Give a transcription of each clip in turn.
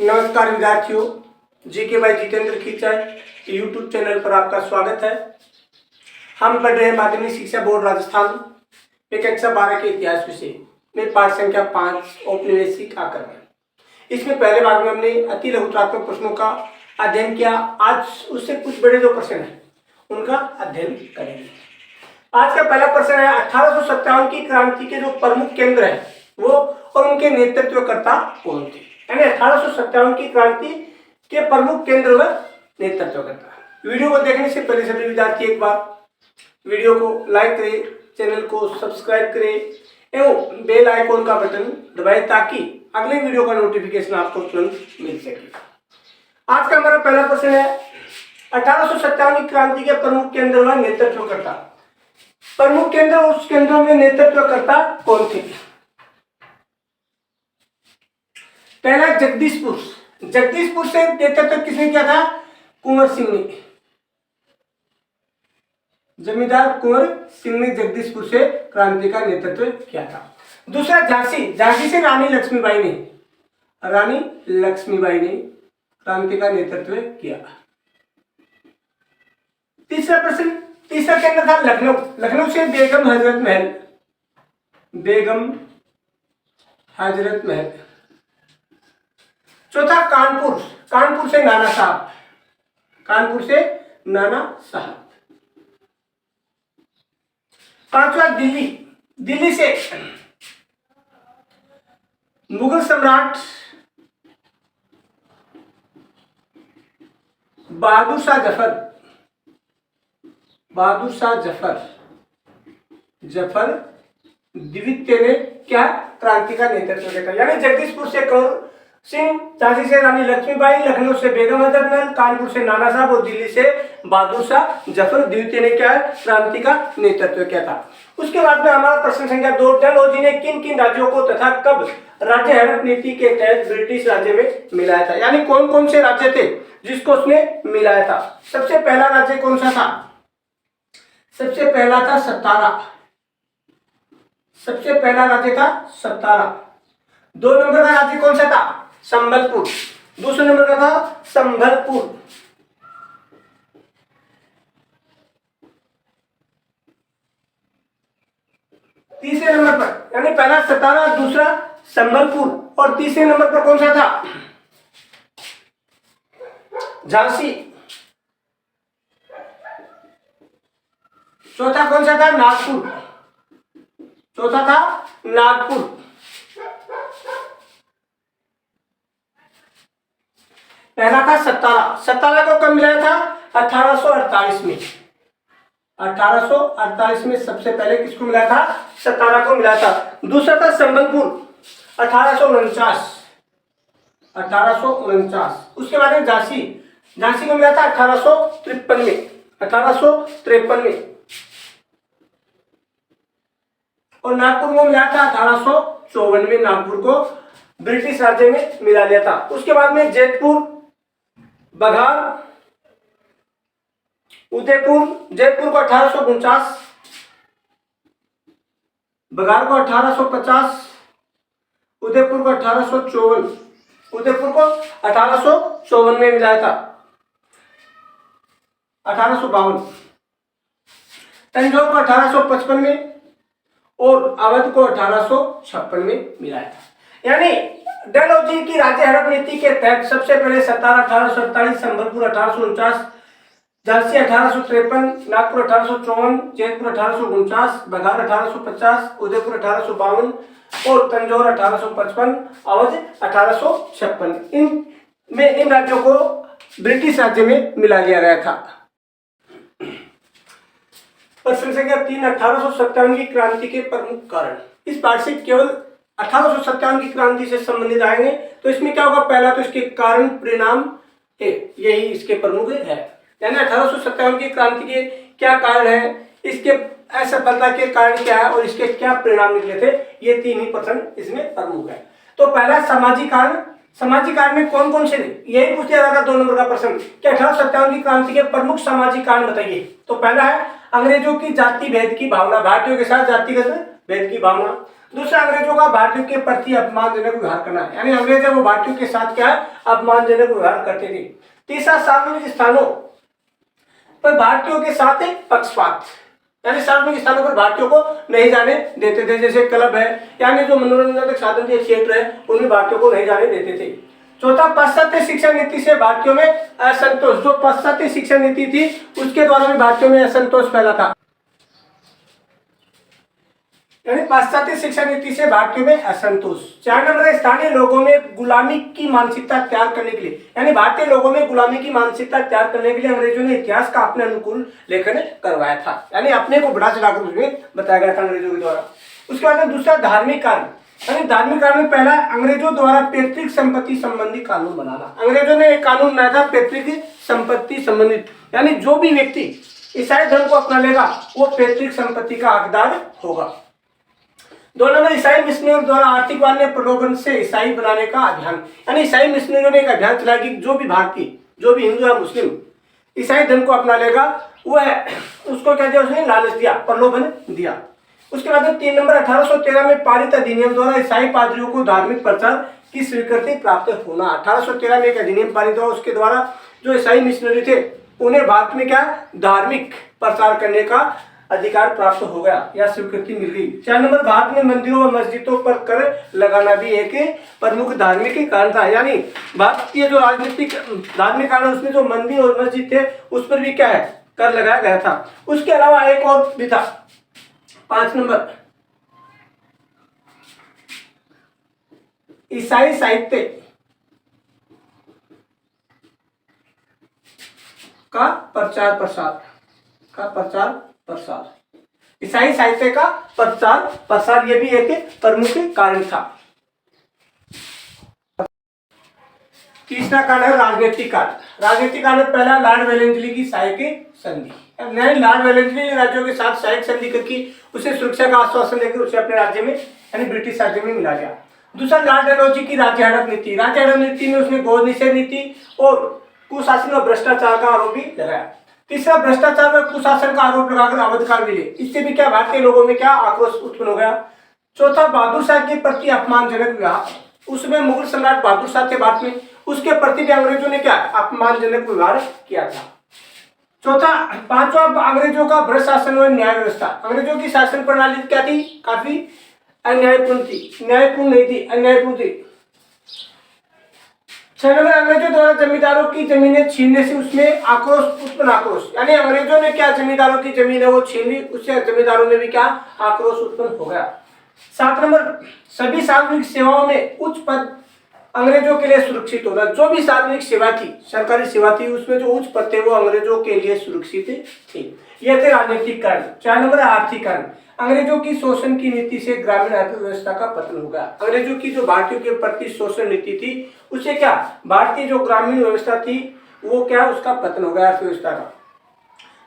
नमस्कार विद्यार्थियों, GK by Jitendra Khinchay YouTube channel पर आपका स्वागत है। हम पढ़ रहे हैं माध्यमिक शिक्षा बोर्ड राजस्थान में कक्षा 12 के इतिहास विषय में पाठ संख्या 5 औपनिवेशिक आक्रमण। इसमें पहले भाग में हमने अति लघुत्रात्मक प्रश्नों का अध्ययन किया। आज उससे कुछ बड़े जो प्रश्न हैं उनका अध्ययन करेंगे। आज का पहला प्रश्न है 1857 की क्रांति के जो प्रमुख केंद्र है वो और उनके नेतृत्वकर्ता कौन थे। यानी 1857 की क्रांति के प्रमुख केंद्र व नेतृत्वकर्ता। वीडियो को देखने से पहले सभी विद्यार्थी एक बार वीडियो को लाइक करें, चैनल को सब्सक्राइब करें एवं बेल आइकॉन का बटन दबाएं ताकि अगले वीडियो का नोटिफिकेशन आपको तुरंत मिल सके। आज का हमारा पहला प्रश्न है 1857 की क्रांति के प्रमुख केंद्र व नेतृत्वकर्ता। प्रमुख केंद्र, उस केंद्रों में नेतृत्वकर्ता कौन थे। पहला जगदीशपुर। जगदीशपुर से नेतृत्व किसने किया था? कुंवर सिंह ने। जमींदार कुंवर सिंह ने जगदीशपुर से क्रांति का नेतृत्व किया था। दूसरा झांसी। झांसी से रानी लक्ष्मीबाई ने क्रांति का नेतृत्व किया। तीसरा प्रश्न, तीसरा केंद्र था लखनऊ। लखनऊ से बेगम हजरत महल। चौथा कानपुर। कानपुर से नाना साहब। पांचवा दिल्ली। दिल्ली से मुगल सम्राट बहादुर शाह जफर द्वितीय ने क्या क्रांति का नेतृत्व किया। यानी जगदीशपुर से कुंवर सिंह, झांसी से रानी लक्ष्मीबाई, लखनऊ से बेगम हजरत महल, कानपुर से नाना साहब और दिल्ली से बहादुर शाह जफर द्वितीय ने क्या क्रांति का नेतृत्व किया था। उसके बाद में हमारा प्रश्न संख्या 2, डलहौजी ने किन किन राज्यों को तथा कब राज्य हड़प नीति के तहत ब्रिटिश राज्य में मिलाया था। यानी कौन कौन से राज्य थे जिसको उसने मिलाया था। सबसे पहला राज्य कौन सा था? सबसे पहला था सतारा। 2 नंबर का राज्य कौन सा था? संबलपुर। दूसरे नंबर का था संबलपुर। तीसरे नंबर पर, यानी पहला सतारा, दूसरा संबलपुर और तीसरे नंबर पर कौन सा था? झांसी। चौथा कौन सा था? नागपुर। पहला था सतारा को कब मिलाया था? 1848 में। 1848 में सबसे पहले किसको मिला था? सतारा को मिला था। दूसरा था संबलपुर 1849। उसके बाद में झांसी को मिला था 1853 में। और नागपुर को मिला था 1854 में। नागपुर को ब्रिटिश राज्य में मिला लिया था। उसके बाद में जयपुर, बघार, उदयपुर। जयपुर को 1849, बघार को 1850, उदयपुर को 1854 में मिलाया था। 1852। तंजौर को 1855 में और अवध को 1856 में मिलाया था। यानी डलहौजी की राज्य हड़प नीति के तहत सबसे पहले सतारा 1848, संबलपुर 1849, झांसी 1853, नागपुर 1854, जयपुर 1849, बघार 1850, उदयपुर 1852 और तंजौर 1855, अवध 1856। इन राज्यों को ब्रिटिश राज्य में मिला लिया गया था। प्रश्न संख्या 3, 1857 की क्रांति के प्रमुख कारण। इस पाठ से केवल 1857 की क्रांति से संबंधित आएंगे। तो इसमें क्या होगा? पहला तो इसके कारण परिणाम है, यही इसके प्रमुख है। यानी 1857 की क्रांति के क्या कारण है, इसके असफलता के कारण क्या है और इसके क्या परिणाम निकले थे, ये 3 ही प्रश्न इसमें प्रमुख है। तो पहला सामाजिक कारण। सामाजिक कारण में कौन कौन से थे, यही पूछ लिया जाता 2 नंबर का प्रश्न कि 1857 की क्रांति के प्रमुख सामाजिक कारण बताइए। तो पहला है अंग्रेजों की जाति भेद की भावना, भारतीयों के साथ जातिगत भेद की भावना। दूसरा, अंग्रेजों का भारतीयों के प्रति अपमानजनक व्यवहार करना, यानी अंग्रेज वो भारतीयों के साथ क्या है, अपमानजनक व्यवहार करते थे। तीसरा, सार्वजनिक स्थानों पर भारतीयों के साथ पक्षपात, यानी सार्वजनिक स्थानों पर भारतीयों को नहीं जाने देते थे, जैसे क्लब है, यानी जो मनोरंजन साधन थे, थिएटर है, उनमें भारतीयों को नहीं जाने देते थे। चौथा, पाश्चात्य शिक्षा नीति से भारतीयों में असंतोष, जो पाश्चात्य शिक्षा नीति थी उसके द्वारा भी भारतीयों में असंतोष फैला था, यानी पाश्चात्य शिक्षा नीति से भारतीयों में असंतोष। 4 नंबर, स्थानीय लोगों में गुलामी की मानसिकता तैयार करने के लिए, यानी भारतीय लोगों में गुलामी की मानसिकता तैयार करने के लिए अंग्रेजों ने इतिहास का अपने अनुकूल लेखन करवाया था, यानी अपने को बढ़ा चढ़ाकर उसमें बताया गया था अंग्रेजों के द्वारा। उसके बाद दूसरा, धार्मिक कारण, यानी धार्मिक कारण में पहला, अंग्रेजों द्वारा पैतृक संपत्ति संबंधी कानून बनाना। अंग्रेजों ने एक कानून बनाया था पैतृक संपत्ति संबंधित, यानी जो भी व्यक्ति ईसाई धर्म को अपना लेगा वो पैतृक संपत्ति का हकदार होगा। 2 नंबर, ईसाई मिशनरियों द्वारा आर्थिक व अन्य प्रलोभन से ईसाई बनाने का अभियान, यानी ईसाई मिशनरियों ने एक अभियान चलाया कि जो भी भारतीय, जो भी हिंदू या मुस्लिम ईसाई धर्म को अपना लेगा वह उसको क्या दिया, उसने लालच दिया, प्रलोभन दिया। उसके बाद 3 नंबर, 1813 में पारित अधिनियम द्वारा ईसाई पादरियों को धार्मिक प्रचार की स्वीकृति प्राप्त होना। 1813 में एक अधिनियम पारित हुआ, उसके द्वारा जो ईसाई मिशनरी थे उन्हें भारत में क्या, धार्मिक प्रचार करने का अधिकार प्राप्त हो गया या स्वीकृति मिल गई। 4 नंबर, भारत में मंदिरों और मस्जिदों पर कर लगाना भी एक प्रमुख धार्मिक कारण था, यानी भारतीय जो राजनीतिक धार्मिक कारण उसमें जो मंदिर और मस्जिद थे उस पर भी क्या है, कर लगाया गया था। उसके अलावा एक और भी था, 5 नंबर, ईसाई साहित्य का प्रचार प्रसार, ईसाई साहित्य का प्रचार प्रसार, ये भी एक प्रमुख कारण था। तीसरा कारण है राजनीतिक कारण। राजनीतिक कारण पहला, लॉर्ड वेलेस्ली की सहायक संधि, यानी लॉर्ड वेलेस्ली राज्यों के साथ सहायक संधि करके उसे सुरक्षा का आश्वासन देकर उसे अपने राज्य में यानी ब्रिटिश राज्य में मिला गया। दूसरा, लॉर्ड डलहौजी की राज्य हड़प नीति। राज्य हड़प नीति में उसने गौ निषेध नीति और कुशासन और भ्रष्टाचार का आरोप भी लगाया। तीसरा, भ्रष्टाचार और कुशासन का आरोप लगाकर अवधिकार मिले, इससे भी क्या भारतीय लोगों में क्या आक्रोश उत्पन्न हो गया। चौथा, बहादुर शाह के प्रति अपमानजनक व्यवहार। उसमें मुगल सम्राट बहादुर शाह थे भारत में, उसके प्रति भी अंग्रेजों ने क्या अपमानजनक व्यवहार किया था। चौथा, पांचवा, अंग्रेजों का भ्रष्ट शासन और न्याय व्यवस्था। अंग्रेजों की शासन प्रणाली क्या थी, काफी अन्यायपूर्ण थी, न्यायपूर्ण नहीं थी, अन्यायपूर्ण थी। 6 नंबर, अंग्रेजों द्वारा जमींदारों की जमीनें छीनने से उसमें आक्रोश, यानी अंग्रेजों ने क्या जमींदारों की जमीन है वो छीन ली, उससे जमींदारों में भी क्या आक्रोश उत्पन्न हो गया। 7 नंबर, सभी सार्वजनिक सेवाओं में उच्च पद अंग्रेजों के लिए सुरक्षित होना। जो भी सार्वजनिक सेवा थी, सरकारी सेवा थी, उसमें जो उच्च पद थे वो अंग्रेजों के लिए सुरक्षित थे। ये थे राजनीतिक कारण। 4 नंबर, आर्थिक कारण। अंग्रेजों की शोषण की नीति से ग्रामीण अर्थव्यवस्था का पतन हो गया। अंग्रेजों की जो भारतीयों के प्रति शोषण नीति थी उससे क्या भारतीय जो ग्रामीण व्यवस्था थी वो क्या उसका पतन हो गया, अर्थव्यवस्था का।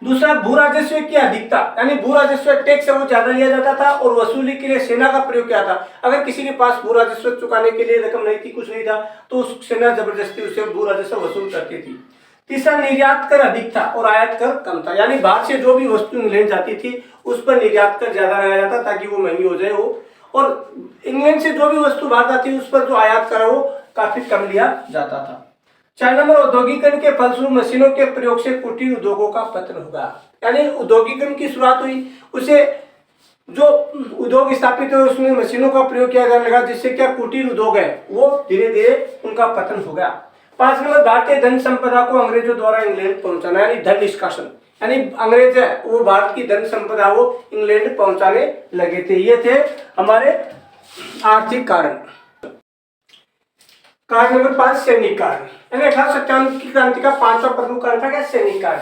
दूसरा, भू राजस्व की अधिकता, यानी भू राजस्व टैक्स वो ज्यादा लिया जाता था और वसूली के लिए सेना का प्रयोग किया था। अगर किसी के पास भू राजस्व चुकाने के लिए रकम नहीं थी, कुछ नहीं था, तो उस सेना जबरदस्ती उससे भू राजस्व वसूल करती थी। तीसरा, निर्यात कर अधिक था और आयात कर कम था, यानी बाहर से जो भी वस्तु इंग्लैंड जाती थी उस पर निर्यात कर ज्यादा लगाया जाता ताकि वो महंगी हो जाए हो, और इंग्लैंड से जो भी वस्तु बाहर जाती उस पर जो आयात कर वो काफी कम लिया जाता था। 4 नंबर, औद्योगिकरण के फलस्वरूप मशीनों के प्रयोग से कुटीर उद्योगों का पतन होगा, यानी औद्योगिकरण की शुरुआत हुई, उसे जो उद्योग स्थापित हुए उसमें मशीनों का प्रयोग किया जाने लगा, जिससे क्या कुटीर उद्योग है वो धीरे धीरे उनका पतन हो गया। 5 नंबर, भारतीय धन संपदा को अंग्रेजों द्वारा इंग्लैंड पहुंचाना, यानी धन निष्कासन, यानी अंग्रेज है वो भारत की धन संपदा वो इंग्लैंड पहुंचाने लगे थे। ये थे हमारे आर्थिक कारण। कारण नंबर 5, सैनिक कारण, यानी 1857 की क्रांति का 5वां प्रमुख कारण था क्या, सैनिक कारण।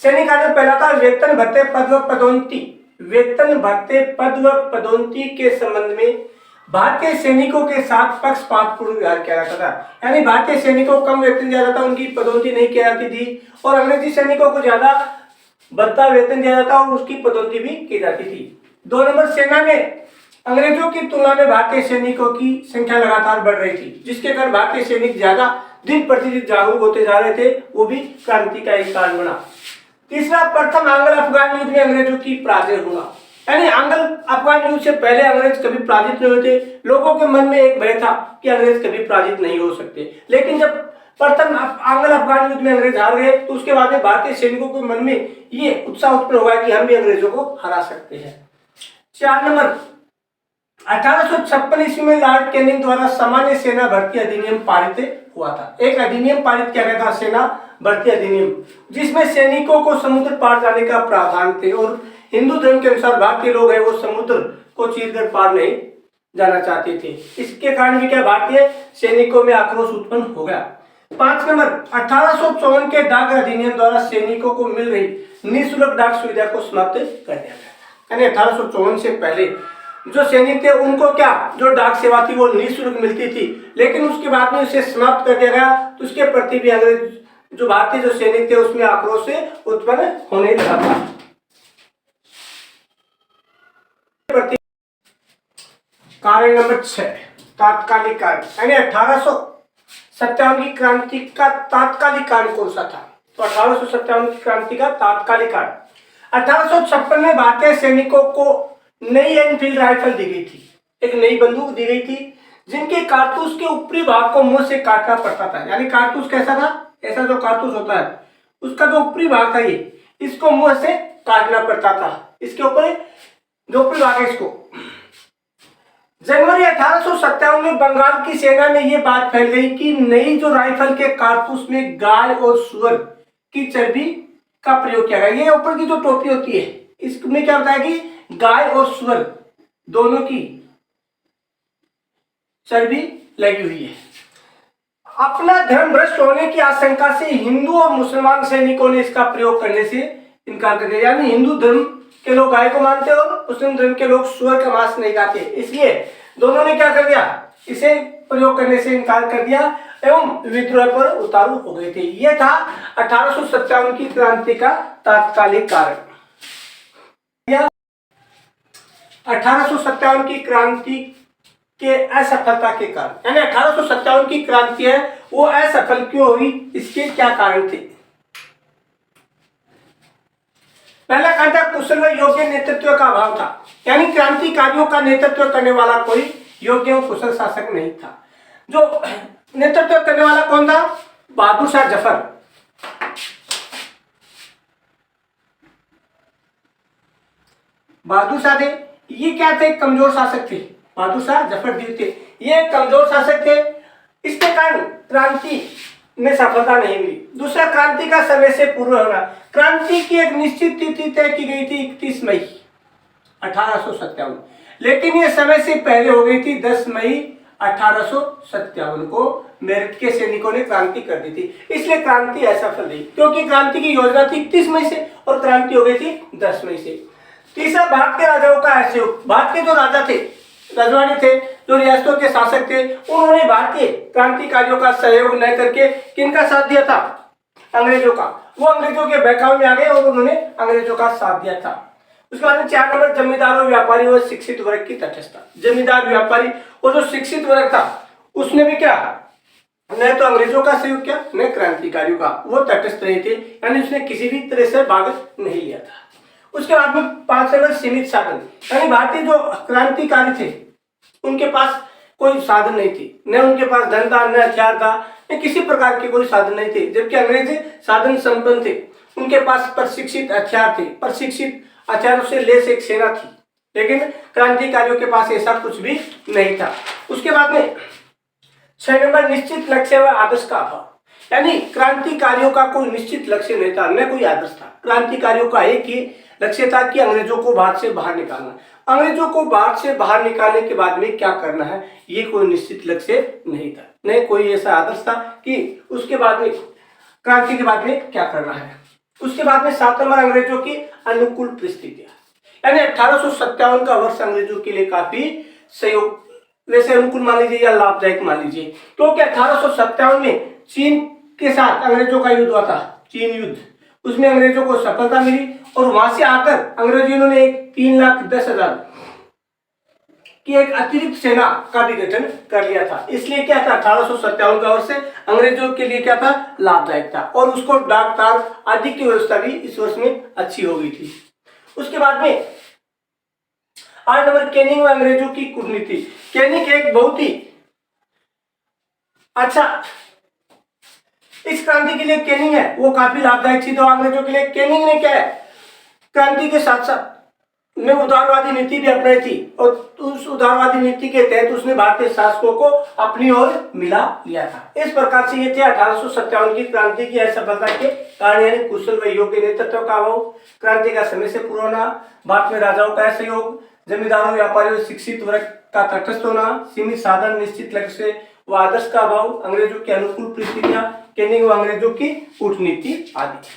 सैनिक कारण पहला था वेतन भत्ते पद व पदोन्नति। वेतन भत्ते पद व पदोन्नति के संबंध में भारतीय सैनिकों के साथ पक्षपातपूर्ण व्यवहार किया जाता था, यानी भारतीय सैनिकों को कम वेतन दिया जाता, उनकी पदोन्नति नहीं की जाती थी, और अंग्रेजी सैनिकों को ज्यादा भत्ता वेतन दिया जाता और उसकी पदोन्नति भी की जाती थी। 2 नंबर, सेना में अंग्रेजों की तुलना में भारतीय सैनिकों की संख्या लगातार बढ़ रही थी, जिसके कारण भारतीय सैनिक ज्यादा दिन प्रतिदिन जागरूक होते जा रहे थे, वो भी क्रांति का एक कारण बना। तीसरा, प्रथम आंग्ल अफगान युद्ध में अंग्रेजों की पराजय होना, यानी आंग्ल अफगान युद्ध से पहले अंग्रेज कभी पराजित नहीं हुए थे। लोगों के मन में एक भय था कि अंग्रेज कभी पराजित नहीं हो सकते। लेकिन जब प्रथम आंग्ल अफगान युद्ध में अंग्रेज हार गए तो उसके बाद में भारतीय सैनिकों के मन में ये उत्साह उत्पन्न हुआ कि हम भी अंग्रेजों को हरा सकते हैं। 4 नंबर, 1856 ईस्वी में लॉर्ड कैनिंग द्वारा सामान्य सेना भर्ती अधिनियम पारित हुआ था। एक अधिनियम पारित किया गया था, सेना भर्ती अधिनियम, जिसमें सैनिकों को समुद्र पार जाने का प्रावधान थे और हिंदू धर्म के अनुसार भारतीय लोग हैं वो समुद्र को चीरकर पार नहीं जाना चाहते थे। इसके कारण भी क्या भारतीय सैनिकों में आक्रोश उत्पन्न हो गया। 5 नंबर, 1854 के डाक अधिनियम द्वारा सैनिकों को मिल रही निःशुल्क डाक सुविधा को समाप्त कर दिया गया। यानी 1854 से पहले जो सैनिक थे उनको क्या जो डाक सेवा थी वो निःशुल्क मिलती थी, लेकिन उसके बाद में उसे समाप्त कर दिया गया। तो उसके प्रति भी अंग्रेज जो भारतीय जो सैनिक थे उसमें आक्रोश से उत्पन्न होने लगा था। कारण नंबर 6, तात्कालिक कारण, यानी 1857 की क्रांति का तात्कालिक कारण कौन सा था? तो 1857 की क्रांति का तात्कालिक कारण, 1856 में भारतीय सैनिकों को नई एनफील्ड राइफल दी गई थी, एक नई बंदूक दी गई थी जिनके कारतूस के ऊपरी भाग को मुंह से काटना पड़ता था। यानी कारतूस कैसा था? ऐसा जो कारतूस होता है उसका जो ऊपरी भाग था ये इसको मुंह से काटना पड़ता था। इसके ऊपर जो ऊपरी भाग है इसको। जनवरी 1857 में बंगाल की सेना में यह बात फैल गई कि नई जो राइफल के कारतूस में गाय और सुअर की चर्बी का प्रयोग किया गया। ये ऊपर की जो टोपी होती है इसमें क्या होता है कि गाय और सुअर दोनों की चर्बी लगी हुई है। अपना धर्म भ्रष्ट होने की आशंका से हिंदू और मुसलमान सैनिकों ने इसका प्रयोग करने से इनकार कर दिया। यानी हिंदू धर्म के लोग गाय को मानते और मुस्लिम धर्म के लोग सुअर का मांस नहीं खाते, इसलिए दोनों ने क्या कर दिया, इसे प्रयोग करने से इनकार कर दिया एवं विद्रोह पर उतारू हो गए थे। यह था 1857 की क्रांति का तात्कालिक कारण। 1857 की क्रांति के असफलता के कारण, यानी 1857 की क्रांति है वो असफल क्यों हुई, इसके क्या कारण थे? पहला कारण था कुशल व योग्य नेतृत्व का अभाव था। यानी क्रांतिकारियों का नेतृत्व करने वाला कोई योग्य और कुशल शासक नहीं था। जो नेतृत्व करने वाला कौन था? बहादुर शाह जफर। बहादुर शाह थे, ये क्या थे? कमजोर शासक थे। बहादुर शाह जफर जी थे, ये कमजोर शासक थे, इसके कारण क्रांति में सफलता नहीं मिली। दूसरा, क्रांति का समय से पूर्व होना। क्रांति की एक निश्चित तिथि तय की गई थी 31 मई 1857, लेकिन ये समय से पहले हो गई थी 10 मई 1857 को मेरठ के सैनिकों ने क्रांति कर दी थी, इसलिए क्रांति असफल रही क्योंकि क्रांति की योजना थी 31 मई से और क्रांति हो गई थी 10 मई से। तीसरा, भारत के राजाओं का असहयोग। भारत के जो राजा थे, रजवाड़ी थे, जो रियासतों के शासक थे, उन्होंने भारतीय क्रांतिकारियों का सहयोग न करके किनका साथ दिया था? अंग्रेजों का। वो अंग्रेजों के बहकावे में आ गए और उन्होंने अंग्रेजों का साथ दिया था। उसके बाद में 4 नंबर, जमींदार और व्यापारी और शिक्षित वर्ग की तटस्थता। जमींदार, व्यापारी और जो शिक्षित वर्ग था उसने भी क्या, न तो अंग्रेजों का सहयोग किया न क्रांतिकारियों का, वो तटस्थ रहे थे, यानी उसने किसी भी तरह से भाग नहीं लिया था। उसके बाद में 5 नंबर, सीमित साधन। यानी भारतीय जो क्रांतिकारी थे उनके पास कोई साधन नहीं थी, न उनके पास धन था, न हथियार था, न किसी प्रकार के कोई साधन नहीं थे, जबकि अंग्रेज साधन संपन्न थे। उनके पास प्रशिक्षित हथियार थे, प्रशिक्षित हथियारों से लैस एक सेना थी, लेकिन क्रांतिकारियों के पास ऐसा कुछ भी नहीं था। उसके बाद में 6 नंबर, निश्चित लक्ष्य व आदर्श का अभाव। यानी क्रांतिकारियों का कोई निश्चित लक्ष्य नहीं था, न कोई आदर्श था। क्रांतिकारियों का एक ही लक्ष्य था कि अंग्रेजों को भारत से बाहर निकालना। अंग्रेजों को भारत से बाहर निकालने के बाद में क्या करना है, ये कोई निश्चित लक्ष्य नहीं था, न कोई ऐसा आदर्श था कि उसके बाद में क्रांति के बाद में क्या करना है। उसके बाद में 7 नंबर, अंग्रेजों की अनुकूल परिस्थितियां। यानी 1857 का वर्ष अंग्रेजों के लिए काफी सहयोग, वैसे अनुकूल मान लीजिए या लाभदायक मान लीजिए, क्योंकि 1857 में चीन के साथ अंग्रेजों का युद्ध हुआ था, चीन युद्ध। उसमें अंग्रेजों को सफलता मिली और वहां से आकर अंग्रेजों ने एक 3,10,000 की एक अतिरिक्त सेना का भी गठन कर लिया था। इसलिए क्या था, 1857 का वर्ष अंग्रेजों के लिए क्या था, लाभदायक था, और उसको डाक तार आदि की व्यवस्था भी इस वर्ष में अच्छी हो गई थी। उसके बाद में 8 नंबर कैनिंग व अंग्रेजों की कूटनीति। कैनिंग एक बहुत ही अच्छा इस क्रांति के लिए कैनिंग है वो काफी लाभदायक थी। तो अंग्रेजों के लिए कैनिंग ने क्या है, क्रांति के साथ साथ में उदारवादी नीति भी अपनाई थी और उस उदारवादी नीति के तहत उसने भारतीय शासकों को अपनी ओर मिला लिया था। इस प्रकार से ये थे 1857 की क्रांति की असफलता के कारण, यानी कुशल व योग्य नेतृत्व का अभाव, क्रांति का समय से पूर्व होना, भारत में राजाओं का असहयोग, जमींदारों व्यापारियों शिक्षित वर्ग का तटस्थ होना, सीमित साधन निश्चित लक्ष्य व आदर्श का अभाव, अंग्रेजों के अनुकूल परिस्थितियां, कैनिंग व अंग्रेजों की कूटनीति आदि।